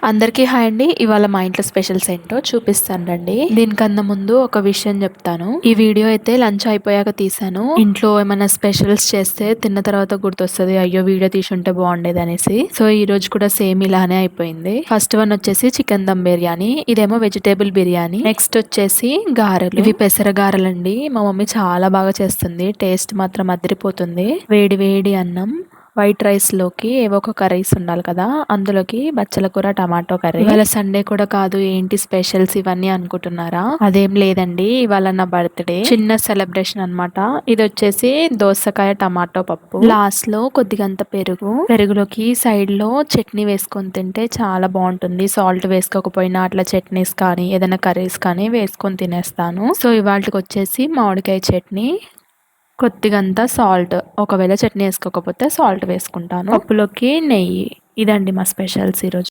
అందరికీ హాయ్ అండి. ఇవాళ మా ఇంట్లో స్పెషల్స్ ఏంటో చూపిస్తాను రండి. దీనికన్నా ముందు ఒక విషయం చెప్తాను. ఈ వీడియో అయితే లంచ్ అయిపోయాక తీసాను. ఇంట్లో ఏమైనా స్పెషల్స్ చేస్తే తిన్న తర్వాత గుర్తొస్తుంది, అయ్యో వీడియో తీసుంటే బాగుండేది అనేసి. సో ఈ రోజు కూడా సేమ్ ఇలానే అయిపోయింది. ఫస్ట్ వన్ వచ్చేసి చికెన్ దమ్ బిర్యానీ, ఇదేమో వెజిటేబుల్ బిర్యానీ. నెక్స్ట్ వచ్చేసి గారెలు, ఇవి పెసర గారెలండి. మా మమ్మీ చాలా బాగా చేస్తుంది, టేస్ట్ మాత్రం అదిరిపోతుంది. వేడి వేడి అన్నం, వైట్ రైస్ లోకి ఏవో ఒక కర్రీస్ ఉండాలి కదా, అందులోకి బచ్చల కూర టమాటో కర్రీ. ఇవాళ సండే కూడా కాదు, ఏంటి స్పెషల్స్ ఇవన్నీ అనుకుంటున్నారా? అదేం లేదండి, ఇవాళ నా బర్త్డే, చిన్న సెలబ్రేషన్ అన్నమాట. ఇది వచ్చేసి దోసకాయ టమాటో పప్పు, లాస్ట్ లో కొద్దిగంత పెరుగులోకి సైడ్ లో చట్నీ వేసుకొని తింటే చాలా బాగుంటుంది. సాల్ట్ వేసుకోకపోయినా అట్లా చట్నీస్ కానీ ఏదైనా కర్రీస్ కానీ వేసుకొని తినేస్తాను. సో ఇవాళకి వచ్చేసి మామిడికాయ చట్నీ, కొద్దిగంత సాల్ట్, ఒకవేళ చట్నీ వేసుకోకపోతే సాల్ట్ వేసుకుంటాను. పప్పులోకి నెయ్యి. ఇదండి మా స్పెషల్స్ ఈరోజు.